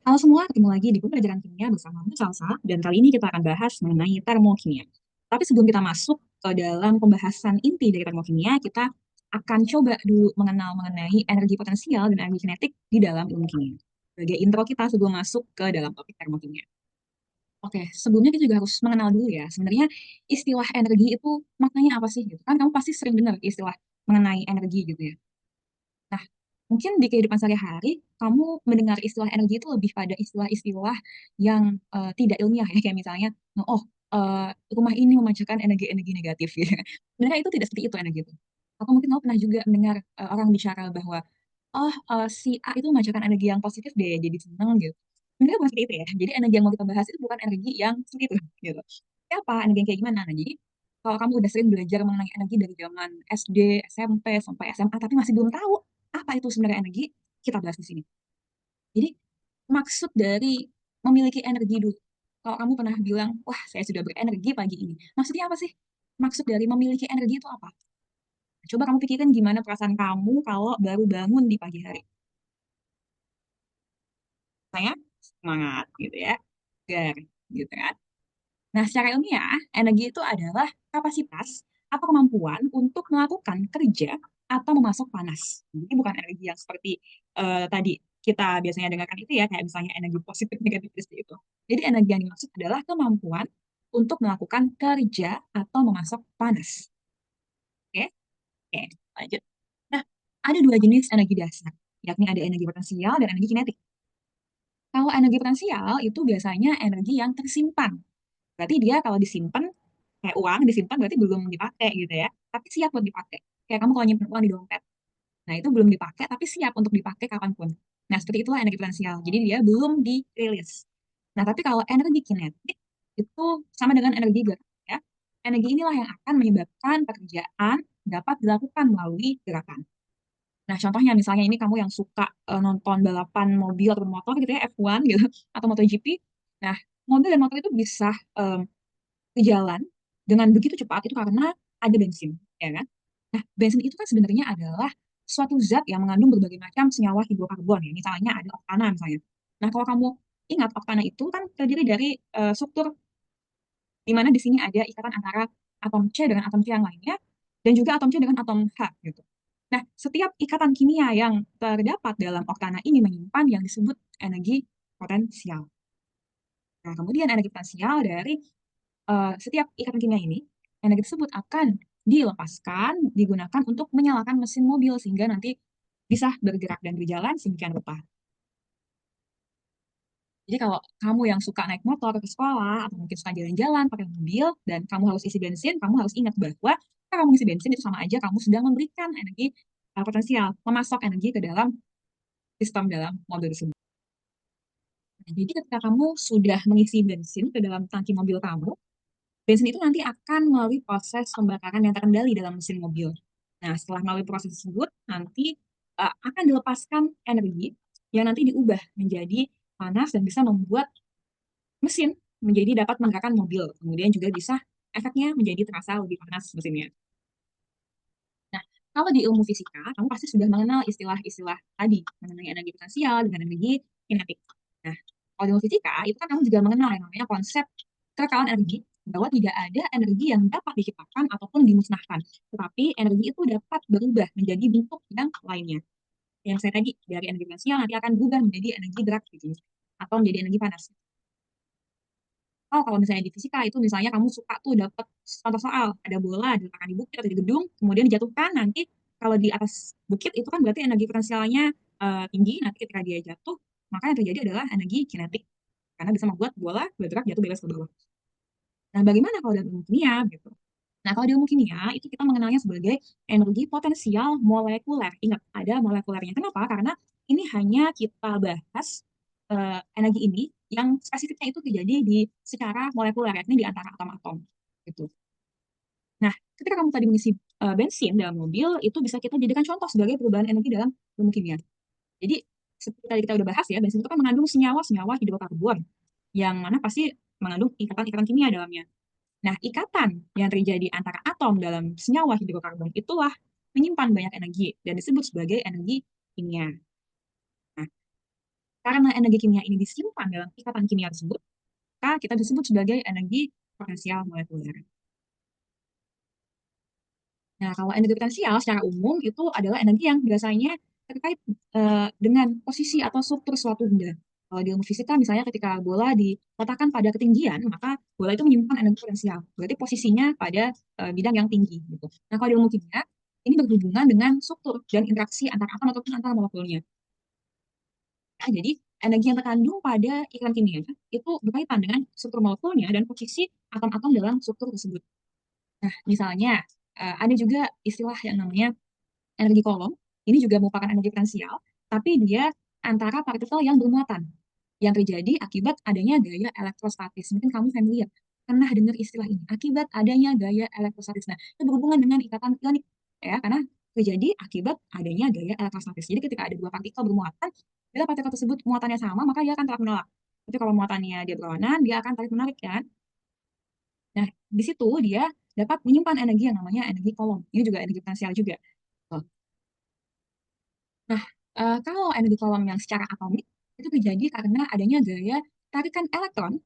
Halo semua, ketemu lagi di pelajaran kimia bersama Bu Salsa, dan kali ini kita akan bahas mengenai termokimia. Tapi sebelum kita masuk ke dalam pembahasan inti dari termokimia, kita akan coba dulu mengenal mengenai energi potensial dan energi kinetik di dalam ilmu kimia. Sebagai intro kita sebelum masuk ke dalam topik termokimia. Oke, sebelumnya kita juga harus mengenal dulu ya, sebenarnya istilah energi itu maknanya apa sih? Gitu kan kamu pasti sering dengar istilah mengenai energi gitu ya. Nah, mungkin di kehidupan sehari-hari, kamu mendengar istilah energi itu lebih pada istilah-istilah yang tidak ilmiah ya, kayak misalnya, oh, rumah ini memancarkan energi-energi negatif gitu. Sebenarnya itu tidak seperti itu energi itu. Atau mungkin kamu pernah juga mendengar orang bicara bahwa, oh, si A itu memancarkan energi yang positif deh, jadi seneng gitu. Sebenarnya bukan seperti itu ya. Jadi energi yang mau kita bahas itu bukan energi yang seperti itu gitu. Tapi apa? Energi yang kayak gimana? Nah, jadi kalau kamu udah sering belajar mengenai energi dari zaman SD, SMP, sampai SMA, tapi masih belum tahu apa itu sebenarnya energi, kita bahas di sini. Jadi, maksud dari memiliki energi dulu. Kalau kamu pernah bilang, wah saya sudah berenergi pagi ini. Maksudnya apa sih? Maksud dari memiliki energi itu apa? Coba kamu pikirin gimana perasaan kamu kalau baru bangun di pagi hari. Saya semangat gitu ya. Segar gitu kan. Nah, secara ilmiah, energi itu adalah kapasitas atau kemampuan untuk melakukan kerja atau memasok panas. Jadi bukan energi yang seperti tadi kita biasanya dengarkan itu ya, kayak misalnya energi positif, negatif, seperti itu. Jadi energi yang dimaksud adalah kemampuan untuk melakukan kerja atau memasok panas. Oke? Oke, lanjut. Nah, ada dua jenis energi dasar, yakni ada energi potensial dan energi kinetik. Kalau energi potensial itu biasanya energi yang tersimpan. Berarti dia kalau disimpan kayak uang disimpan berarti belum dipakai gitu ya, tapi siap buat dipakai. Kayak kamu kalau nyimpen uang di dompet, nah itu belum dipakai tapi siap untuk dipakai kapanpun. Nah seperti itulah energi potensial, jadi dia belum dirilis. Nah tapi kalau energi kinetik itu sama dengan energi gerak ya. Energi inilah yang akan menyebabkan pekerjaan dapat dilakukan melalui gerakan. Nah contohnya misalnya ini kamu yang suka nonton balapan mobil atau motor gitu ya, F1 gitu atau MotoGP. Nah mobil dan motor itu bisa ke jalan dengan begitu cepat itu karena ada bensin, ya kan? Nah, bensin itu kan sebenarnya adalah suatu zat yang mengandung berbagai macam senyawa hidrokarbon ya. Misalnya ada oktana misalnya. Nah, kalau kamu ingat oktana itu kan terdiri dari struktur di mana di sini ada ikatan antara atom C dengan atom C yang lainnya dan juga atom C dengan atom H gitu. Nah, setiap ikatan kimia yang terdapat dalam oktana ini menyimpan yang disebut energi potensial. Nah, kemudian energi potensial dari setiap ikatan kimia ini, energi tersebut akan dilepaskan, digunakan untuk menyalakan mesin mobil sehingga nanti bisa bergerak dan berjalan sedemikian rupa. Jadi kalau kamu yang suka naik motor ke sekolah atau mungkin suka jalan-jalan pakai mobil dan kamu harus isi bensin, kamu harus ingat bahwa ketika kamu isi bensin itu sama aja kamu sedang memberikan energi potensial, memasok energi ke dalam sistem dalam mobil tersebut. Nah, jadi ketika kamu sudah mengisi bensin ke dalam tangki mobil kamu, bensin itu nanti akan melalui proses pembakaran yang terkendali dalam mesin mobil. Nah, setelah melalui proses tersebut, nanti akan dilepaskan energi yang nanti diubah menjadi panas dan bisa membuat mesin menjadi dapat menggerakkan mobil. Kemudian juga bisa efeknya menjadi terasa lebih panas mesinnya. Nah, kalau di ilmu fisika, kamu pasti sudah mengenal istilah-istilah tadi mengenai energi potensial dengan energi kinetik. Nah, kalau di ilmu fisika, itu kan kamu juga mengenal yang namanya konsep kekekalan energi, bahwa tidak ada energi yang dapat diciptakan ataupun dimusnahkan. Tetapi energi itu dapat berubah menjadi bentuk yang lainnya. Yang saya tadi, dari energi potensial nanti akan berubah menjadi energi gerak gitu, atau menjadi energi panas. Oh, kalau misalnya di fisika itu misalnya kamu suka tuh dapat contoh soal, ada bola diletakkan di bukit atau di gedung, kemudian dijatuhkan nanti kalau di atas bukit itu kan berarti energi potensialnya tinggi, nanti ketika dia jatuh, maka yang terjadi adalah energi kinetik karena bisa membuat bola bergerak jatuh bebas ke bawah. Nah, bagaimana kalau dalam ilmu kimia gitu? Nah, kalau di ilmu kimia itu kita mengenalnya sebagai energi potensial molekuler. Ingat, ada molekulernya. Kenapa? Karena ini hanya kita bahas energi ini yang spesifiknya itu terjadi di secara molekuler, yakni di antara atom-atom. Gitu. Nah, ketika kamu tadi mengisi bensin dalam mobil, itu bisa kita jadikan contoh sebagai perubahan energi dalam ilmu kimia. Jadi, seperti tadi kita udah bahas ya, bensin itu kan mengandung senyawa-senyawa hidrokarbon, yang mana pasti mengandung ikatan-ikatan kimia dalamnya. Nah, ikatan yang terjadi antara atom dalam senyawa hidrokarbon itulah menyimpan banyak energi dan disebut sebagai energi kimia. Nah, Karena energi kimia ini disimpan dalam ikatan kimia tersebut, maka kita disebut sebagai energi potensial molekuler. Nah, kalau energi potensial secara umum itu adalah energi yang biasanya terkait dengan posisi atau struktur suatu benda. Kalau di ilmu fisika, misalnya ketika bola diletakkan pada ketinggian, maka bola itu menyimpan energi potensial. Berarti posisinya pada bidang yang tinggi. Gitu. Nah, kalau di ilmu kimia, ini berhubungan dengan struktur dan interaksi antar atom ataupun antar molekulnya. Nah, jadi energi yang terkandung pada ikatan kimia itu berkaitan dengan struktur molekulnya dan posisi atom-atom dalam struktur tersebut. Nah, misalnya ada juga istilah yang namanya energi kolom. Ini juga merupakan energi potensial, tapi dia antara partikel yang bermuatan yang terjadi akibat adanya gaya elektrostatis. Mungkin kamu familiar, pernah dengar istilah ini, akibat adanya gaya elektrostatis. Nah, itu berhubungan dengan ikatan ionik, ya, karena terjadi akibat adanya gaya elektrostatis. Jadi ketika ada dua partikel bermuatan, bila partikel tersebut muatannya sama, maka dia akan tarik menolak. Tapi kalau muatannya dia berlawanan, dia akan tarik menarik, kan? Nah, di situ dia dapat menyimpan energi yang namanya energi kolom. Ini juga energi potensial juga. Tuh. Nah, kalau energi kolom yang secara atomik itu terjadi karena adanya gaya tarikan elektron,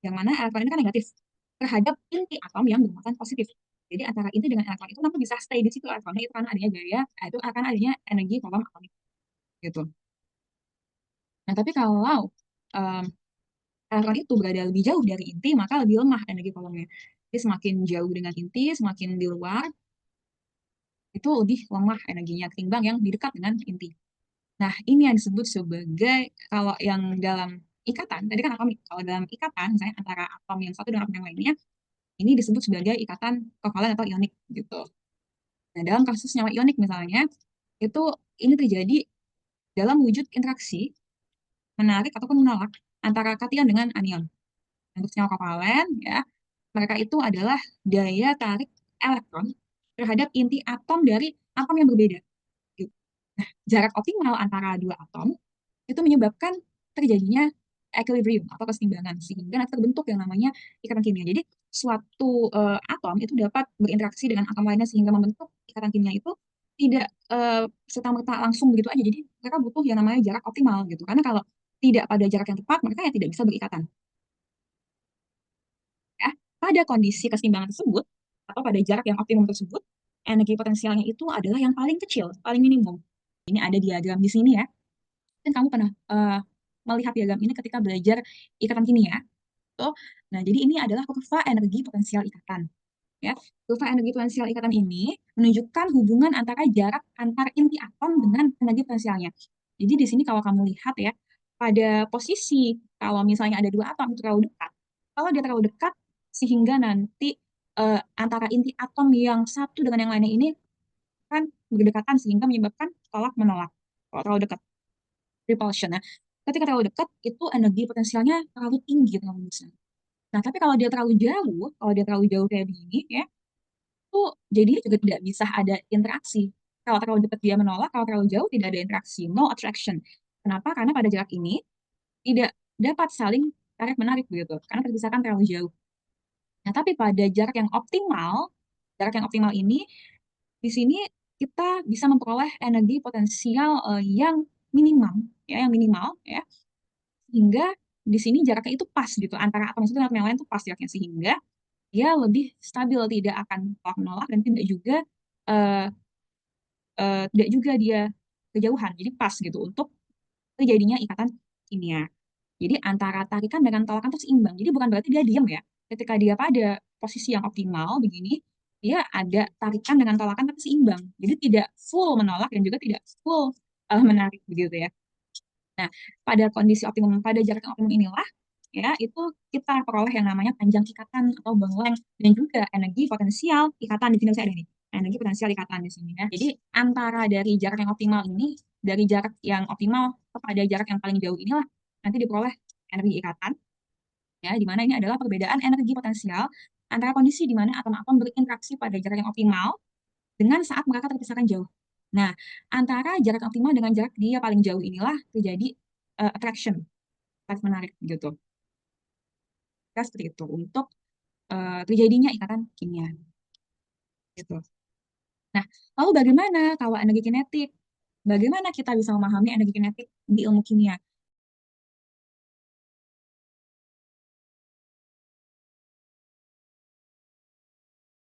yang mana elektron ini kan negatif, terhadap inti atom yang bermuatan positif. Jadi antara inti dengan elektron itu nanti bisa stay di situ elektronnya itu karena adanya gaya, itu akan adanya energi kolom atomik gitu. Nah, tapi kalau um, elektron itu berada lebih jauh dari inti, maka lebih lemah energi kolomnya. Jadi semakin jauh dengan inti, semakin di luar, itu lebih lemah energinya ketimbang yang di dekat dengan inti. Nah, ini yang disebut sebagai, kalau yang dalam ikatan, tadi kan atomik, kalau dalam ikatan, misalnya antara atom yang satu dengan atom yang lainnya, ini disebut sebagai ikatan kovalen atau ionik gitu. Nah, dalam kasus senyawa ionik misalnya, itu ini terjadi dalam wujud interaksi menarik ataupun menolak antara kation dengan anion. Untuk senyawa kovalen, ya, mereka itu adalah daya tarik elektron terhadap inti atom dari atom yang berbeda. Gitu. Nah, jarak optimal antara dua atom itu menyebabkan terjadinya equilibrium atau keseimbangan sehingga nanti terbentuk yang namanya ikatan kimia. Jadi suatu atom itu dapat berinteraksi dengan atom lainnya sehingga membentuk ikatan kimia itu tidak serta-merta langsung begitu aja. Jadi mereka butuh yang namanya jarak optimal gitu. Karena kalau tidak pada jarak yang tepat, mereka ya tidak bisa berikatan. Ya, pada kondisi keseimbangan tersebut atau pada jarak yang optimum tersebut, energi potensialnya itu adalah yang paling kecil, paling minimum. Ini ada diagram di sini ya. Mungkin kamu pernah melihat diagram ini ketika belajar ikatan kimia. Tuh. Nah, jadi ini adalah kurva energi potensial ikatan. Ya, kurva energi potensial ikatan ini menunjukkan hubungan antara jarak antar inti atom dengan energi potensialnya. Jadi di sini kalau kamu lihat ya, pada posisi kalau misalnya ada dua atom itu terlalu dekat. Kalau dia terlalu dekat sehingga nanti antara inti atom yang satu dengan yang lainnya ini kan berdekatan sehingga menyebabkan tolak menolak. Kalau terlalu dekat repulsion. Nah, ketika terlalu dekat, itu energi potensialnya terlalu tinggi, terlalu besar. Nah, tapi kalau dia terlalu jauh kayak begini, ya, itu jadinya juga tidak bisa ada interaksi. Kalau terlalu dekat dia menolak, kalau terlalu jauh tidak ada interaksi, no attraction. Kenapa? Karena pada jarak ini tidak dapat saling tarik menarik begitu, karena terpisahkan terlalu jauh. Nah, tapi pada jarak yang optimal ini di sini kita bisa memperoleh energi potensial yang minimal, ya, yang minimal, ya, hingga di sini jaraknya itu pas gitu antara atom satu dengan atom yang lain itu pas jaraknya sehingga dia lebih stabil tidak akan tolak menolak dan eh, tidak juga dia kejauhan jadi pas gitu untuk terjadinya ikatan kimia. Jadi antara tarikan dengan tolakan itu seimbang. Jadi bukan berarti dia diam ya. Ketika dia pada posisi yang optimal begini, dia ada tarikan dengan tolakan tapi seimbang. Jadi tidak full menolak dan juga tidak full menarik begitu ya. Nah, pada kondisi optimum, pada jarak yang optimum inilah, ya, itu kita peroleh yang namanya panjang ikatan atau bang length dan juga energi potensial ikatan di sini saya ada nih. Energi potensial ikatan di sini ya. Jadi antara dari jarak yang optimal ini, dari jarak yang optimal kepada jarak yang paling jauh inilah nanti diperoleh energi ikatan, ya, di mana ini adalah perbedaan energi potensial antara kondisi di mana atom-atom berinteraksi pada jarak yang optimal dengan saat mereka terpisahkan jauh. Nah, antara jarak optimal dengan jarak dia paling jauh inilah terjadi attraction, tarik menarik gitu. Ya, seperti itu untuk terjadinya ikatan kimia. Gitu. Nah, lalu bagaimana kalau energi kinetik? Bagaimana kita bisa memahami energi kinetik di ilmu kimia?